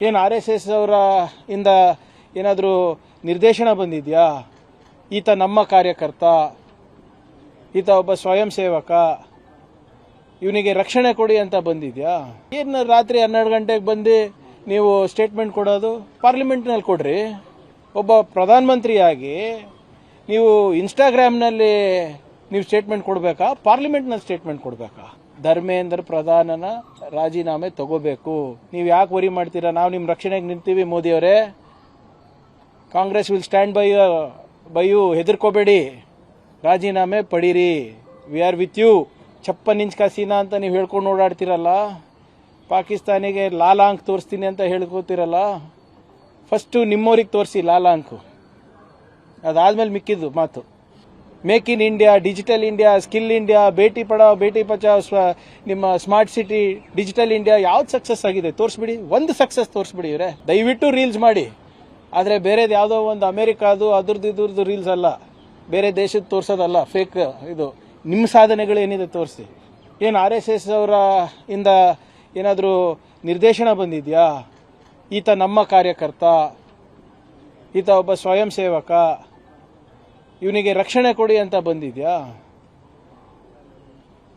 ಏನು RSS ಅವರ ಇಂದ ಏನಾದರೂ ನಿರ್ದೇಶನ ಬಂದಿದೆಯಾ? ಈತ ನಮ್ಮ ಕಾರ್ಯಕರ್ತ, ಈತ ಒಬ್ಬ ಸ್ವಯಂ ಸೇವಕ, ಇವನಿಗೆ ರಕ್ಷಣೆ ಕೊಡಿ ಅಂತ ಬಂದಿದೆಯಾ? ಏನು ರಾತ್ರಿ 12 ಗಂಟೆಗೆ ಬಂದು ನೀವು ಸ್ಟೇಟ್ಮೆಂಟ್ ಕೊಡೋದು? ಪಾರ್ಲಿಮೆಂಟ್ನಲ್ಲಿ ಕೊಡ್ರಿ. ಒಬ್ಬ ಪ್ರಧಾನಮಂತ್ರಿಯಾಗಿ ನೀವು ಇನ್ಸ್ಟಾಗ್ರಾಮ್ನಲ್ಲಿ ನೀವು ಸ್ಟೇಟ್ಮೆಂಟ್ ಕೊಡಬೇಕಾ? ಪಾರ್ಲಿಮೆಂಟ್ನಲ್ಲಿ ಸ್ಟೇಟ್ಮೆಂಟ್ ಕೊಡಬೇಕಾ? ಧರ್ಮೇಂದ್ರ ಪ್ರಧಾನನ ರಾಜೀನಾಮೆ ತಗೋಬೇಕು. ನೀವು ಯಾಕೆ ವರಿ ಮಾಡ್ತೀರಾ? ನಾವು ನಿಮ್ಮ ರಕ್ಷಣೆಗೆ ನಿಂತೀವಿ ಮೋದಿಯವರೇ. Congress will stand by you. ಹೆದರ್ಕೋಬೇಡಿ, ರಾಜೀನಾಮೆ ಪಡೀರಿ. We are with you. 56 inch ಕಸೀನಾ ಅಂತ ನೀವು ಹೇಳ್ಕೊಂಡು ಓಡಾಡ್ತಿರಲ್ಲ, ಪಾಕಿಸ್ತಾನಿಗೆ ಲಾಲಾಂಕ್ ತೋರಿಸ್ತೀನಿ ಅಂತ ಹೇಳ್ಕೋತಿರಲ್ಲ. ಫಸ್ಟು ನಿಮ್ಮವ್ರಿಗೆ ತೋರಿಸಿ ಲಾಲಾಂಕು, ಅದಾದ್ಮೇಲೆ ಮಿಕ್ಕಿದ್ದು ಮಾತು. Make in India, digital India, skill India, Beti Padhao Beti Bachao, ನಿಮ್ಮ ಸ್ಮಾರ್ಟ್ ಸಿಟಿ, ಡಿಜಿಟಲ್ ಇಂಡಿಯಾ ಯಾವ್ದು ಸಕ್ಸಸ್ ಆಗಿದೆ ತೋರಿಸ್ಬಿಡಿ. ಒಂದು ಸಕ್ಸಸ್ ತೋರಿಸ್ಬಿಡಿ ಇವರೇ. ದಯವಿಟ್ಟು ರೀಲ್ಸ್ ಮಾಡಿ, ಆದರೆ ಬೇರೆದು ಯಾವುದೋ ಒಂದು ಅಮೆರಿಕಾದು ಅದ್ರದ್ದು ರೀಲ್ಸ್ ಅಲ್ಲ, ಬೇರೆ ದೇಶದ ತೋರಿಸೋದಲ್ಲ. ಫೇಕ್ ಇದು. ನಿಮ್ಮ ಸಾಧನೆಗಳು ಏನಿದೆ ತೋರಿಸಿ. ಏನು RSS ಅವರ ಇಂದ ಏನಾದರೂ ನಿರ್ದೇಶನ ಬಂದಿದೆಯಾ? ಈತ ನಮ್ಮ ಕಾರ್ಯಕರ್ತ, ಈತ ಒಬ್ಬ ಸ್ವಯಂ ಸೇವಕ, ಇವನಿಗೆ ರಕ್ಷಣೆ ಕೊಡಿ ಅಂತ ಬಂದಿದೆಯಾ?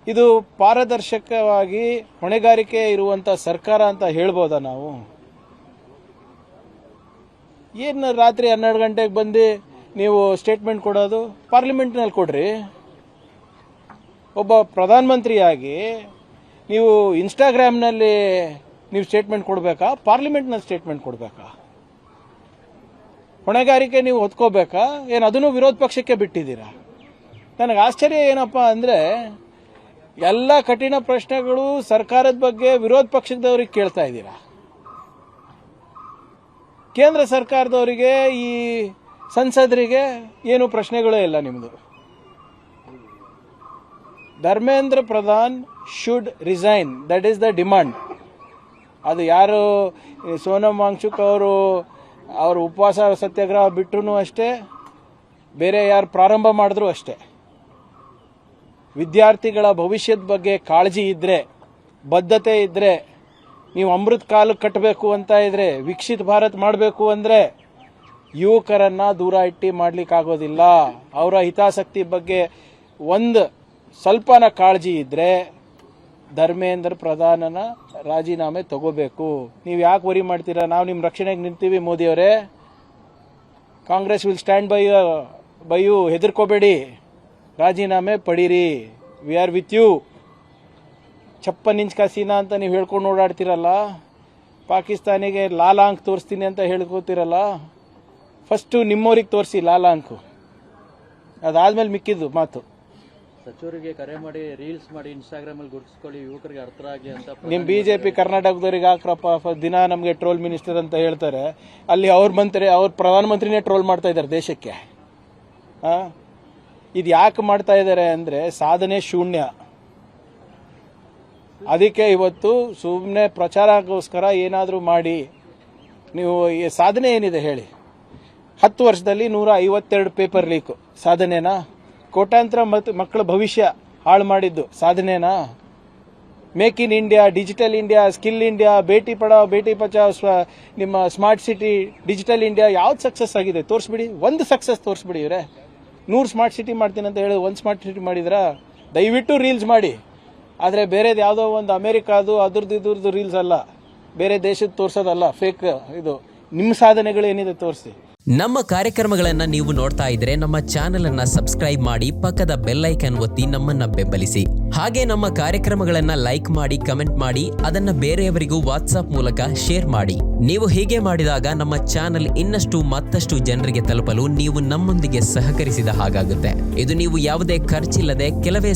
ಇದು ಪಾರದರ್ಶಕವಾಗಿ ಹೊಣೆಗಾರಿಕೆ ಇರುವಂತ ಸರ್ಕಾರ ಅಂತ ಹೇಳ್ಬೋದಾ ನಾವು? ಏನು ರಾತ್ರಿ 12 ಗಂಟೆಗೆ ಬಂದು ನೀವು ಸ್ಟೇಟ್ಮೆಂಟ್ ಕೊಡೋದು? ಪಾರ್ಲಿಮೆಂಟ್ನಲ್ಲಿ ಕೊಡ್ರಿ. ಒಬ್ಬ ಪ್ರಧಾನಮಂತ್ರಿಯಾಗಿ ನೀವು ಇನ್ಸ್ಟಾಗ್ರಾಮ್ನಲ್ಲಿ ನೀವು ಸ್ಟೇಟ್ಮೆಂಟ್ ಕೊಡಬೇಕಾ? ಪಾರ್ಲಿಮೆಂಟ್ನಲ್ಲಿ ಸ್ಟೇಟ್ಮೆಂಟ್ ಕೊಡಬೇಕಾ? ಹೊಣೆಗಾರಿಕೆ ನೀವು ಹೊತ್ಕೋಬೇಕಾ? ಏನು ಅದನ್ನು ವಿರೋಧ ಪಕ್ಷಕ್ಕೆ ಬಿಟ್ಟಿದ್ದೀರಾ? ನನಗೆ ಆಶ್ಚರ್ಯ ಏನಪ್ಪ ಅಂದರೆ, ಎಲ್ಲ ಕಠಿಣ ಪ್ರಶ್ನೆಗಳು ಸರ್ಕಾರದ ಬಗ್ಗೆ ವಿರೋಧ ಪಕ್ಷದವ್ರಿಗೆ ಕೇಳ್ತಾ ಇದ್ದೀರಾ. ಕೇಂದ್ರ ಸರ್ಕಾರದವರಿಗೆ, ಈ ಸಂಸದರಿಗೆ ಏನು ಪ್ರಶ್ನೆಗಳೇ ಇಲ್ಲ ನಿಮ್ಮದು. Dharmendra Pradhan should resign, that is the demand. ಅದು ಯಾರು ಸೋನಂ ವಾಂಗ್ಚುಕ್ ಅವರು ಉಪವಾಸ ಸತ್ಯಾಗ್ರಹ ಬಿಟ್ಟರು ಅಷ್ಟೇ, ಬೇರೆ ಯಾರು ಪ್ರಾರಂಭ ಮಾಡಿದ್ರು ಅಷ್ಟೇ. ವಿದ್ಯಾರ್ಥಿಗಳ ಭವಿಷ್ಯದ ಬಗ್ಗೆ ಕಾಳಜಿ ಇದ್ರೆ, ಬದ್ಧತೆ ಇದ್ರೆ, ನೀವು ಅಮೃತ್ ಕಾಲ ಕಟ್ಟಬೇಕು ಅಂತ ಇದ್ರೆ, ವಿಕಸಿತ ಭಾರತ್ ಮಾಡಬೇಕು ಅಂದರೆ ಯುವಕರನ್ನ ದೂರ ಇಟ್ಟು ಮಾಡ್ಲಿಕ್ಕಾಗೋದಿಲ್ಲ. ಅವರ ಹಿತಾಸಕ್ತಿ ಬಗ್ಗೆ ಒಂದು ಸ್ವಲ್ಪನ ಕಾಳಜಿ ಇದ್ರೆ ಧರ್ಮೇಂದ್ರ ಪ್ರಧಾನನ ರಾಜೀನಾಮೆ ತಗೋಬೇಕು. ನೀವು ಯಾಕೆ ವರಿ ಮಾಡ್ತೀರಾ? ನಾವು ನಿಮ್ಮ ರಕ್ಷಣೆಗೆ ನಿಂತೀವಿ ಮೋದಿಯವರೇ. Congress will stand by you. ಹೆದರ್ಕೋಬೇಡಿ, ರಾಜೀನಾಮೆ ಪಡೀರಿ. We are with you. 56 inch ಕಸೀನಾ ಅಂತ ನೀವು ಹೇಳ್ಕೊಂಡು ಓಡಾಡ್ತಿರಲ್ಲ, ಪಾಕಿಸ್ತಾನಿಗೆ ಲಾಲಾಂಕ್ ತೋರಿಸ್ತೀನಿ ಅಂತ ಹೇಳ್ಕೋತಿರಲ್ಲ. ಫಸ್ಟು ನಿಮ್ಮವ್ರಿಗೆ ತೋರಿಸಿ ಲಾಲಾಂಕು, ಅದಾದ್ಮೇಲೆ ಮಿಕ್ಕಿದ್ದು ಮಾತು. ಸಚಿವರಿಗೆ ಕರೆ ಮಾಡಿ ರೀಲ್ಸ್ ಮಾಡಿ ಇನ್ಸ್ಟಾಗ್ರಾಮ್ ಅಲ್ಲಿ ಗುರುತಿಸ್ಕೊಳ್ಳಿ, ಯುವಕರಿಗೆ ಅರ್ಥ ಆಗಲಿ ಅಂತ. ನಿಮ್ BJP ಕರ್ನಾಟಕದವ್ರಿಗೆ ಹಾಕ್ರಪ್ಪ. ದಿನ ನಮಗೆ ಟ್ರೋಲ್ ಮಿನಿಸ್ಟರ್ ಅಂತ ಹೇಳ್ತಾರೆ, ಅಲ್ಲಿ ಅವ್ರ ಪ್ರಧಾನಮಂತ್ರಿನೇ ಟ್ರೋಲ್ ಮಾಡ್ತಾ ಇದ್ದಾರೆ ದೇಶಕ್ಕೆ. ಇದು ಯಾಕೆ ಮಾಡ್ತಾ ಇದ್ದಾರೆ ಅಂದ್ರೆ ಸಾಧನೆ ಶೂನ್ಯ. ಅದಕ್ಕೆ ಇವತ್ತು ಸುಮ್ಮನೆ ಪ್ರಚಾರಕ್ಕೋಸ್ಕರ ಏನಾದರೂ ಮಾಡಿ, ನೀವು ಸಾಧನೆ ಏನಿದೆ ಹೇಳಿ? 10 ವರ್ಷದಲ್ಲಿ 152 ಪೇಪರ್ ಲೀಕು ಸಾಧನೆನಾ? ಕೋಟ್ಯಾಂತರ ಮಕ್ಕಳ ಭವಿಷ್ಯ ಹಾಳು ಮಾಡಿದ್ದು ಸಾಧನೆನಾ? Make in India, digital India, skill India, Beti Padhao Beti Bachao, ನಿಮ್ಮ ಸ್ಮಾರ್ಟ್ ಸಿಟಿ, ಡಿಜಿಟಲ್ ಇಂಡಿಯಾ ಯಾವ್ದು ಸಕ್ಸಸ್ ಆಗಿದೆ ತೋರಿಸ್ಬಿಡಿ. ಒಂದು ಸಕ್ಸಸ್ ತೋರಿಸ್ಬಿಡಿ ಇವರೇ. 100 ಸ್ಮಾರ್ಟ್ ಸಿಟಿ ಮಾಡ್ತೀನಿ ಅಂತ ಹೇಳಿ 1 ಸ್ಮಾರ್ಟ್ ಸಿಟಿ ಮಾಡಿದ್ರಾ? ದಯವಿಟ್ಟು ರೀಲ್ಸ್ ಮಾಡಿ, ಆದರೆ ಬೇರೆದು ಯಾವುದೋ ಒಂದು ಅಮೆರಿಕಾದು ಅದ್ರದ್ದು ರೀಲ್ಸ್ ಅಲ್ಲ, ಬೇರೆ ದೇಶದ ತೋರಿಸೋದಲ್ಲ. ಫೇಕ್ ಇದು. ನಿಮ್ಮ ಸಾಧನೆಗಳು ಏನಿದೆ ತೋರಿಸಿ. ನಮ್ಮ ಕಾರ್ಯಕ್ರಮಗಳನ್ನು ನೀವು ನೋಡ್ತಾ ಇದ್ರೆ ನಮ್ಮ ಚಾನೆಲ್ ಅನ್ನ ಸಬ್ಸ್ಕ್ರೈಬ್ ಮಾಡಿ, ಪಕ್ಕದ ಬೆಲ್ ಐಕಾನ್ ಒತ್ತಿ ನಮ್ಮನ್ನ ಬೆಂಬಲಿಸಿ. ಹಾಗೆ ನಮ್ಮ ಕಾರ್ಯಕ್ರಮಗಳನ್ನ ಲೈಕ್ ಮಾಡಿ, ಕಮೆಂಟ್ ಮಾಡಿ, ಅದನ್ನ ಬೇರೆಯವರಿಗೂ ವಾಟ್ಸ್ಆಪ್ ಮೂಲಕ ಶೇರ್ ಮಾಡಿ. ನೀವು ಹೀಗೆ ಮಾಡಿದಾಗ ನಮ್ಮ ಚಾನೆಲ್ ಇನ್ನಷ್ಟು ಮತ್ತಷ್ಟು ಜನರಿಗೆ ತಲುಪಲು ನೀವು ನಮ್ಮೊಂದಿಗೆ ಸಹಕರಿಸಿದ ಹಾಗಾಗುತ್ತೆ. ಇದು ನೀವು ಯಾವುದೇ ಖರ್ಚಿಲ್ಲದೆ ಕೆಲವೇ